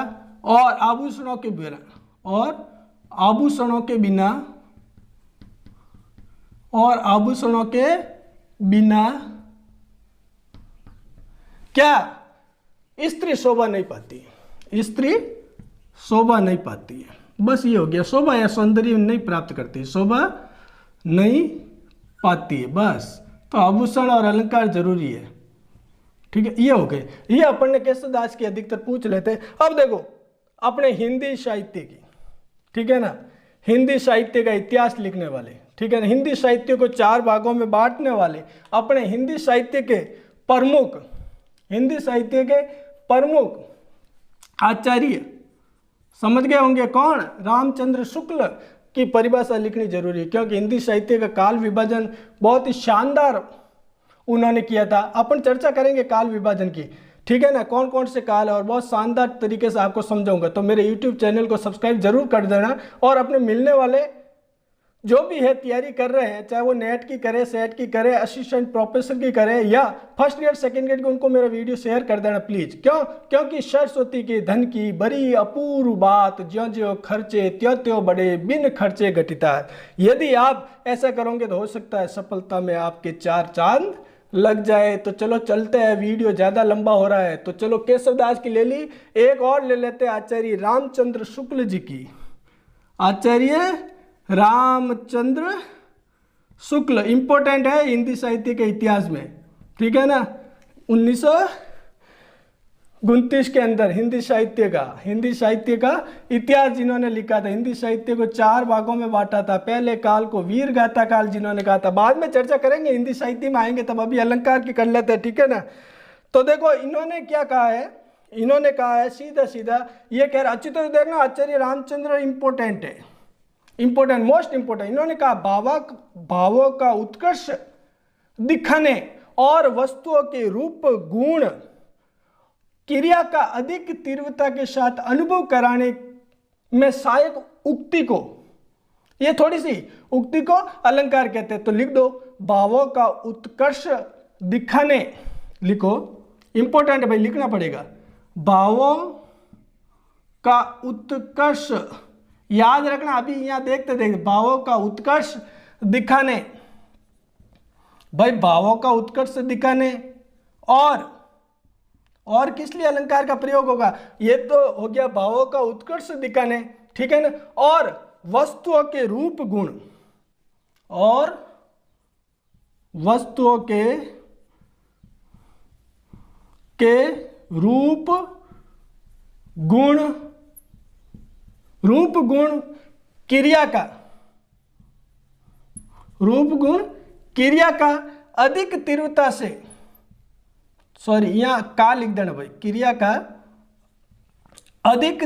[SPEAKER 1] और आभूषणों के बिना, और आभूषणों के बिना, और आभूषणों के बिना क्या, स्त्री शोभा नहीं पाती, स्त्री शोभा नहीं पाती है। बस ये हो गया, शोभा या सौंदर्य नहीं प्राप्त करती, शोभा नहीं पाती है, बस। तो आभूषण और अलंकार जरूरी है, ठीक है। ये हो गए, ये अपन ने केशवदास की अधिकतर पूछ लेते हैं। अब देखो अपने हिंदी साहित्य की, ठीक है ना, हिंदी साहित्य का इतिहास लिखने वाले, ठीक है ना, हिंदी साहित्य को 4 भागों में बांटने वाले अपने हिंदी साहित्य के प्रमुख, हिंदी साहित्य के प्रमुख आचार्य समझ गए होंगे कौन, रामचंद्र शुक्ल की परिभाषा लिखनी जरूरी है, क्योंकि हिंदी साहित्य का काल विभाजन बहुत ही शानदार उन्होंने किया था। अपन चर्चा करेंगे काल विभाजन की, ठीक है ना, कौन कौन से काल है, और बहुत शानदार तरीके से आपको समझाऊंगा। तो मेरे YouTube चैनल को सब्सक्राइब जरूर कर देना, और अपने मिलने वाले जो भी है तैयारी कर रहे हैं, चाहे वो नेट की करे, सेट की करे, असिस्टेंट प्रोफेसर की करे या फर्स्ट ईयर सेकंड ईयर की, उनको मेरा वीडियो शेयर कर देना प्लीज। क्यों? क्योंकि सरस्वती के धन की बड़ी अपूर्व बात, ज्यों ज्यों खर्चे त्यों त्यों बढ़े, बिन खर्चे घटिता है। यदि आप ऐसा करोगे तो हो सकता है सफलता में आपके 4 चांद लग जाए। तो चलो चलते हैं, वीडियो ज्यादा लंबा हो रहा है। तो चलो केशवदास की ले ली, एक और ले लेते हैं आचार्य रामचंद्र शुक्ल जी की। आचार्य रामचंद्र शुक्ल इंपॉर्टेंट है हिंदी साहित्य के इतिहास में, ठीक है ना। 1929 के अंदर हिंदी साहित्य का इतिहास जिन्होंने लिखा था, हिंदी साहित्य को 4 भागों में बांटा था। पहले काल को वीर गाथा काल जिन्होंने कहा था, बाद में चर्चा करेंगे, हिंदी साहित्य में आएंगे तब, अभी अलंकार की कर लेते हैं, ठीक है ना। तो देखो इन्होंने क्या कहा है, इन्होंने कहा है सीधा सीधा ये कह रहा, अच्छी तरह देखना, आचार्य रामचंद्र इंपॉर्टेंट है, इंपॉर्टेंट, मोस्ट इंपॉर्टेंट। इन्होंने कहा भावों का उत्कर्ष दिखाने और वस्तुओं के रूप गुण क्रिया का अधिक तीव्रता के साथ अनुभव कराने में सहायक उक्ति को, ये थोड़ी सी उक्ति को अलंकार कहते हैं। तो लिख दो, भावों का उत्कर्ष दिखाने, लिखो, इंपॉर्टेंट है भाई, लिखना पड़ेगा। भावों का उत्कर्ष, याद रखना, अभी यहां देखते देखते, भावों का उत्कर्ष दिखाने, भाई भावों का उत्कर्ष दिखाने, और किस लिए अलंकार का प्रयोग होगा, ये तो हो गया भावों का उत्कर्ष दिखाने, ठीक है ना। और वस्तुओं के रूप गुण, और वस्तुओं के रूप गुण क्रिया का अधिक तीव्रता से, सॉरी यहां का लिख देना भाई, क्रिया का अधिक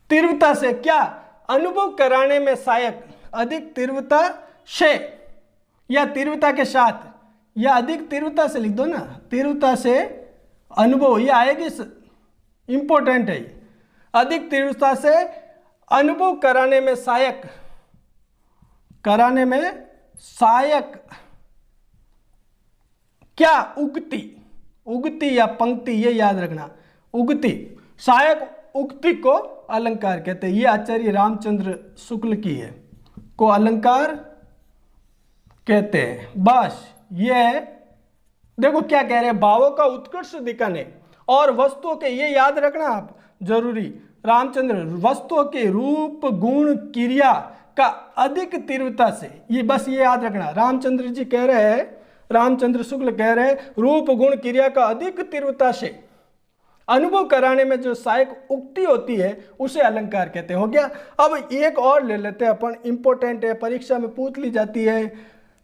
[SPEAKER 1] तीव्रता से क्या अनुभव कराने में सहायक, अधिक तीव्रता से या तीव्रता के साथ, या अधिक तीव्रता से लिख दो ना, तीव्रता से अनुभव, ये आएगी, इंपॉर्टेंट है। अधिक तीव्रता से अनुभव कराने में सहायक क्या उगति या पंक्ति, ये याद रखना, उगति, सहायक उक्ति को अलंकार कहते हैं। ये आचार्य रामचंद्र शुक्ल की है, को अलंकार कहते हैं। बस ये देखो क्या कह रहे हैं, भावों का उत्कर्ष दिखाने और वस्तुओं के, ये याद रखना आप जरूरी, रामचंद्र, वस्तुओं के रूप गुण क्रिया का अधिक तीव्रता से, ये बस ये याद रखना, रामचंद्र जी कह रहे हैं, रामचंद्र शुक्ल कह रहे हैं, रूप गुण क्रिया का अधिक तीव्रता से अनुभव कराने में जो सहायक उक्ति होती है उसे अलंकार कहते हैं। हो गया। अब एक और ले लेते हैं अपन, इंपॉर्टेंट है, परीक्षा में पूछ ली जाती है,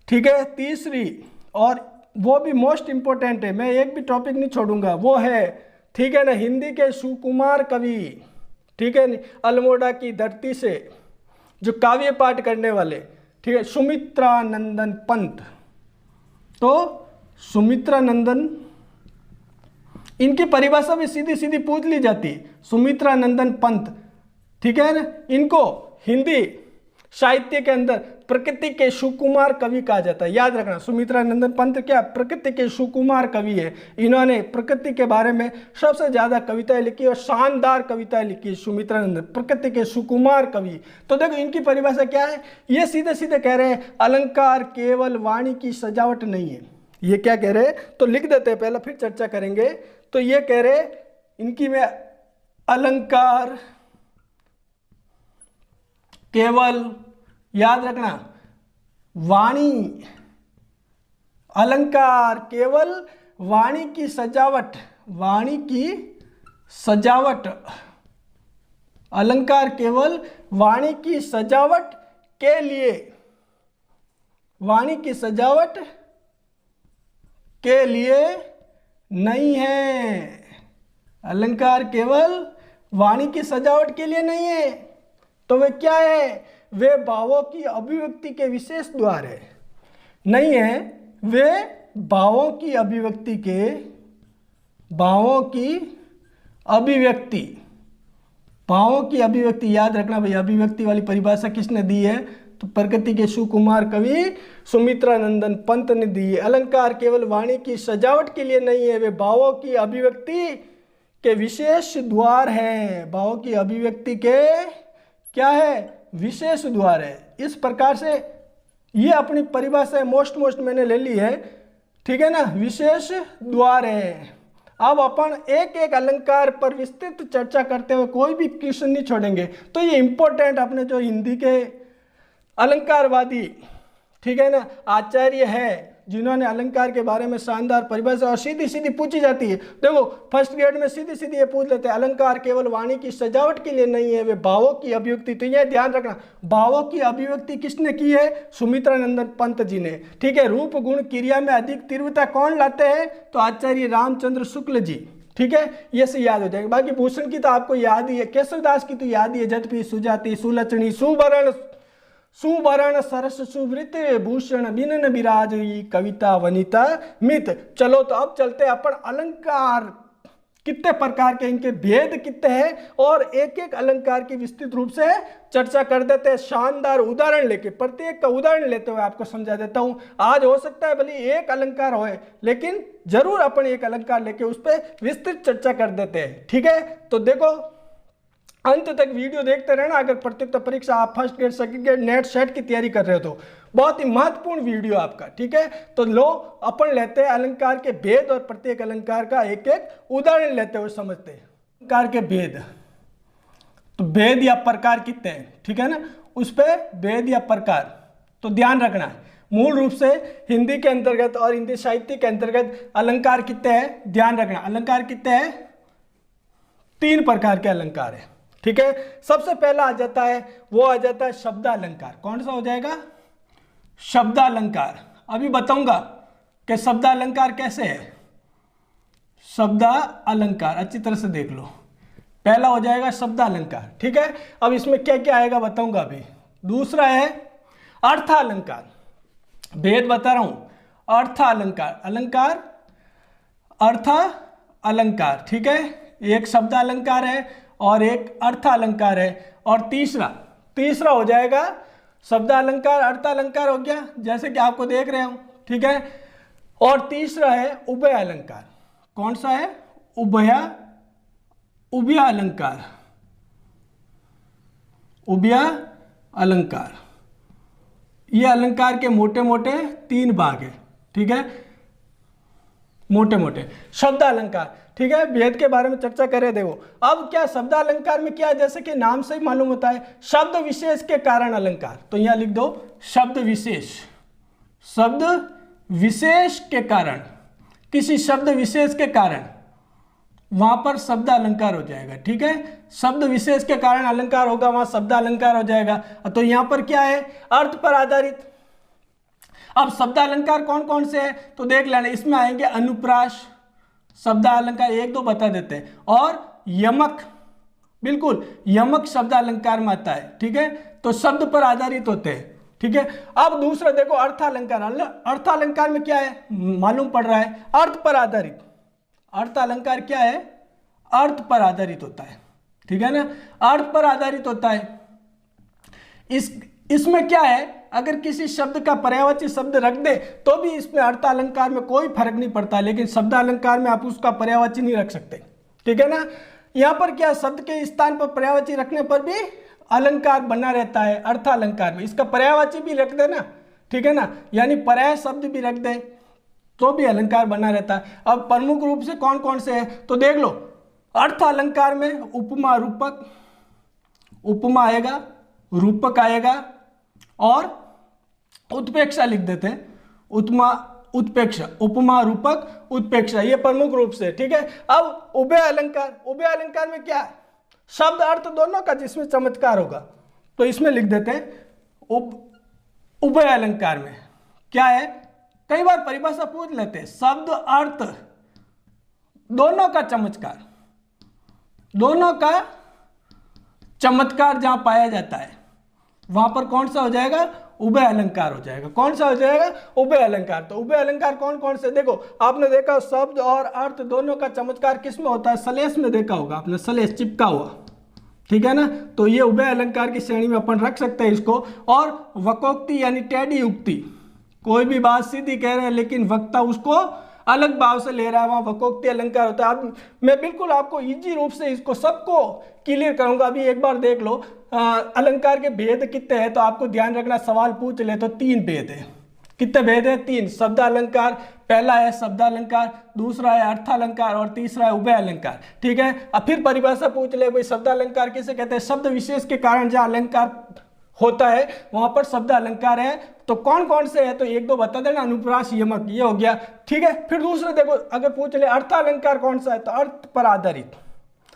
[SPEAKER 1] ठीक है। तीसरी, और वो भी मोस्ट इंपॉर्टेंट है, मैं एक भी टॉपिक नहीं छोड़ूंगा, वो है, ठीक है ना, हिंदी के सुकुमार कवि, ठीक है, अल्मोड़ा की धरती से जो काव्य पाठ करने वाले, ठीक है, सुमित्रा नंदन पंत। तो सुमित्रा नंदन, इनकी परिभाषा भी सीधी सीधी पूछ ली जाती, सुमित्रा नंदन पंत, ठीक है ना। इनको हिंदी साहित्य के अंदर प्रकृति के सुकुमार कवि कहा जाता है, याद रखना। सुमित्रा नंदन पंत क्या प्रकृति के सुकुमार कवि है, इन्होंने प्रकृति के बारे में सबसे ज्यादा कविताएं लिखी और शानदार कविताएं लिखी सुमित्रा नंदन, प्रकृति के सुकुमार कवि। तो देखो इनकी परिभाषा क्या है, ये सीधे सीधे कह रहे हैं अलंकार केवल वाणी की सजावट नहीं है। ये क्या कह रहे हैं, तो लिख देते हैं पहले, फिर चर्चा करेंगे। तो ये कह रहे इनकी में अलंकार केवल, याद रखना, वाणी, अलंकार केवल वाणी की सजावट, वाणी की सजावट, अलंकार केवल वाणी की सजावट के लिए, वाणी की सजावट के लिए नहीं है। अलंकार केवल वाणी की सजावट के लिए नहीं है, तो वे क्या है, वे भावों की अभिव्यक्ति के विशेष द्वार है, नहीं है, वे भावों की अभिव्यक्ति के, भावों की अभिव्यक्ति, भावों की अभिव्यक्ति, याद रखना भाई, अभिव्यक्ति वाली परिभाषा किसने दी है? तो प्रकृति के सुकुमार कवि सुमित्रानंदन पंत ने दी है। अलंकार केवल वाणी की सजावट के लिए नहीं है, वे भावों की अभिव्यक्ति के विशेष द्वार है। भावों की अभिव्यक्ति के क्या है? विशेष द्वार है। इस प्रकार से ये अपनी परिभाषा मोस्ट मैंने ले ली है, ठीक है ना, विशेष द्वार है। अब अपन एक एक अलंकार पर विस्तृत चर्चा करते हुए कोई भी क्वेश्चन नहीं छोड़ेंगे। तो ये इंपॉर्टेंट अपने जो हिंदी के अलंकारवादी, ठीक है ना, आचार्य है, जिन्होंने अलंकार के बारे में शानदार परिभाषा और सीधी सीधी पूछी जाती है। देखो फर्स्ट ग्रेड में सीधी सीधी ये पूछ लेते हैं, अलंकार केवल वाणी की सजावट के लिए नहीं है, वे भावों की अभिव्यक्ति। तो ये ध्यान रखना, भावों की अभिव्यक्ति किसने की है? सुमित्रानंदन पंत जी ने, ठीक है। रूप गुण क्रिया में अधिक तीव्रता कौन लाते हैं? तो आचार्य रामचंद्र शुक्ल जी, ठीक है। ये से याद हो जाएगा। बाकी भूषण की तो आपको याद ही है, केशवदास की तो याद ही है, जदपि सुजाति सुलक्षणी सुवर्ण सुवर्ण सरस सुवृत भूषण बिनन विराज कविता वनिता मित। चलो तो अब चलते हैं अपन अलंकार कितने प्रकार के, इनके भेद कितने हैं, और एक एक अलंकार की विस्तृत रूप से चर्चा कर देते हैं। शानदार उदाहरण लेके, प्रत्येक का उदाहरण लेते हुए आपको समझा देता हूं। आज हो सकता है भले एक अलंकार होए, लेकिन जरूर अपन एक अलंकार लेके उस पर विस्तृत चर्चा कर देते हैं, ठीक है। तो देखो अंत तक वीडियो देखते रहना। अगर प्रतियोगिता परीक्षा आप first grade second grade net set की तैयारी कर रहे हो तो बहुत ही महत्वपूर्ण वीडियो आपका, ठीक है। तो लो अपन लेते हैं अलंकार के भेद और प्रत्येक अलंकार का एक एक उदाहरण लेते हुए समझते हैं। अलंकार के भेद, तो भेद या प्रकार कितने हैं, ठीक है ना, उस पर भेद या प्रकार तो ध्यान रखना है। मूल रूप से हिंदी के अंतर्गत और हिंदी साहित्य के अंतर्गत अलंकार कितने हैं, ध्यान रखना। अलंकार कितने हैं? 3 प्रकार के अलंकार है, ठीक है। सबसे पहला आ जाता है, वो आ जाता है शब्दालंकार। कौन सा हो जाएगा? शब्दालंकार। अभी बताऊंगा कि शब्दालंकार कैसे है। शब्दालंकार अच्छी तरह से देख लो। पहला हो जाएगा शब्दालंकार, ठीक है। अब इसमें क्या क्या आएगा बताऊंगा अभी। दूसरा है अर्थालंकार। भेद बता रहा हूं। अर्थालंकार, अलंकार अर्थ अलंकार, ठीक है। एक शब्दालंकार है और एक अर्थालंकार है। और तीसरा हो जाएगा शब्दालंकार, अर्थालंकार हो गया जैसे कि आपको देख रहे हो, ठीक है। और तीसरा है उभय अलंकार। कौन सा है? उभय अलंकार। उभय अलंकार, ये अलंकार के मोटे मोटे 3 भाग है, ठीक है, मोटे मोटे। शब्दालंकार, ठीक है, भेद के बारे में चर्चा करें। देखो अब क्या शब्दालंकार में क्या है, जैसे कि नाम से ही मालूम होता है, शब्द विशेष के कारण अलंकार। तो यहां लिख दो शब्द विशेष। शब्द विशेष के कारण, किसी शब्द विशेष के कारण वहां पर शब्दालंकार हो जाएगा, ठीक है। शब्द विशेष के कारण अलंकार होगा, वहां शब्दालंकार हो जाएगा। तो यहां पर क्या है? अर्थ पर आधारित। अब शब्दालंकार कौन कौन से हैं तो देख लेना। इसमें आएंगे अनुप्रास शब्दालंकार, 1-2 बता देते हैं, और यमक, बिल्कुल यमक शब्दालंकार में आता है, ठीक है। तो शब्द पर आधारित होते हैं, ठीक है। अब दूसरा देखो अर्थालंकार। अर्थालंकार में क्या है मालूम पड़ रहा है? अर्थ पर आधारित। अर्थालंकार क्या है? अर्थ पर आधारित होता है, ठीक है ना, अर्थ पर आधारित होता है। इसमें क्या है, अगर किसी शब्द का पर्यायवाची शब्द रख दे तो भी इसमें अर्थालंकार में कोई फर्क नहीं पड़ता, लेकिन शब्दालंकार में आप उसका पर्यायवाची नहीं रख सकते, ठीक है ना। यहाँ पर क्या, शब्द के स्थान पर पर्यायवाची रखने पर भी अलंकार बना रहता है अर्थालंकार में। इसका पर्यायवाची भी रख दे ना, ठीक है ना, यानी पर्याय शब्द भी रख दे तो भी अलंकार बना रहता है। अब प्रमुख रूप से कौन कौन से है तो देख लो। अर्थालंकार में उपमा रूपक, उपमा आएगा, रूपक आएगा, और उत्प्रेक्षा लिख देते हैं। उपमा उत्प्रेक्षा, उपमा रूपक उत्प्रेक्षा, ये प्रमुख रूप से, ठीक है। अब उभय अलंकार, उभय अलंकार में क्या है? शब्द अर्थ दोनों का जिसमें चमत्कार होगा, तो इसमें लिख देते हैं उभय अलंकार में क्या है। कई बार परिभाषा पूछ लेते हैं, शब्द अर्थ दोनों का चमत्कार, दोनों का चमत्कार जहां पाया जाता है वहां पर कौन सा हो जाएगा? उभय अलंकार हो जाएगा। कौन सा हो जाएगा? उभय अलंकार। तो उभय अलंकार कौन कौन से? देखो आपने देखा शब्द और अर्थ दोनों का चमत्कार किस में होता है? सलेश में देखा होगा आपने, सलेश चिपका हुआ, ठीक है ना। तो ये उभय अलंकार की श्रेणी में अपन रख सकते हैं इसको। और वक्रोक्ति यानी टेढ़ी उक्ति, कोई भी बात सीधी कह रहे हैं लेकिन वक्ता उसको अलग भाव से ले रहा है, वहां वक्रोक्ति अलंकार होता है। अब मैं बिल्कुल आपको इजी रूप से इसको सबको क्लियर करूंगा। अभी एक बार देख लो अलंकार के भेद कितने हैं, तो आपको ध्यान रखना, सवाल पूछ ले तो 3 भेद है। कितने भेद है? 3। शब्द अलंकार, पहला है शब्द अलंकार, दूसरा है अर्थ अलंकार और तीसरा है उभय अलंकार। ठीक है। अब फिर परिभाषा पूछ ले भाई शब्द अलंकार किसे कहते हैं? शब्द विशेष के कारण जहां अलंकार होता है वहां पर शब्द अलंकार है। तो कौन कौन से है? तो 1-2 बता देना। अनुप्रास, यमक, ये हो गया। ठीक है। फिर दूसरे देखो, अगर पूछ ले अर्थ अलंकार कौन सा है, तो अर्थ पर आधारित,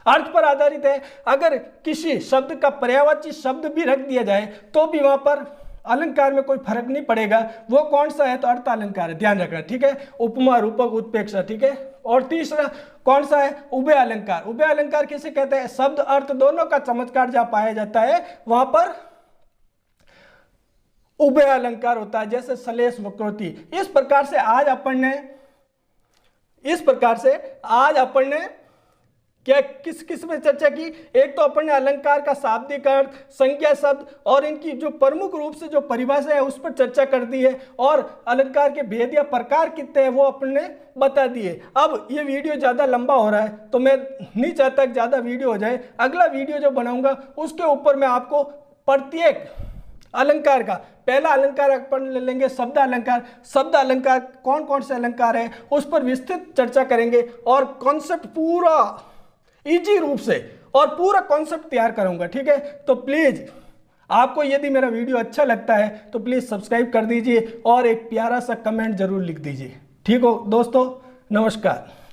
[SPEAKER 1] अर्थ पर आधारित है। अगर किसी शब्द का पर्यायवाची शब्द भी रख दिया जाए तो भी वहां पर अलंकार में कोई फर्क नहीं पड़ेगा। वो कौन सा है? तो अर्थ अलंकार है, ध्यान रखना। ठीक है। उपमा, रूपक, उत्प्रेक्षा। ठीक है। और तीसरा कौन सा है? उभय अलंकार। उभय अलंकार किसे कहते हैं? शब्द अर्थ दोनों का चमत्कार जहां पाया जाता है वहां पर उभय अलंकार होता है, जैसे सलेश, वक्रोक्ति। इस प्रकार से आज अपन ने क्या किस में चर्चा की? एक तो अपन ने अलंकार का शाब्दिक अर्थ, संज्ञा शब्द और इनकी जो प्रमुख रूप से जो परिभाषा है उस पर चर्चा कर दी है। और अलंकार के भेद या प्रकार कितने हैं वो अपन ने बता दिए। अब ये वीडियो ज़्यादा लंबा हो रहा है तो मैं नहीं चाहता कि ज़्यादा वीडियो हो जाए। अगला वीडियो जो बनाऊंगा उसके ऊपर मैं आपको प्रत्येक अलंकार का, पहला अलंकार अपन ले लेंगे शब्द अलंकार। शब्द अलंकार कौन कौन से अलंकार है उस पर विस्तृत चर्चा करेंगे और कॉन्सेप्ट पूरा इजी रूप से और पूरा कॉन्सेप्ट तैयार करूंगा। ठीक है। तो प्लीज आपको यदि मेरा वीडियो अच्छा लगता है तो प्लीज सब्सक्राइब कर दीजिए और एक प्यारा सा कमेंट जरूर लिख दीजिए। ठीक हो दोस्तों, नमस्कार।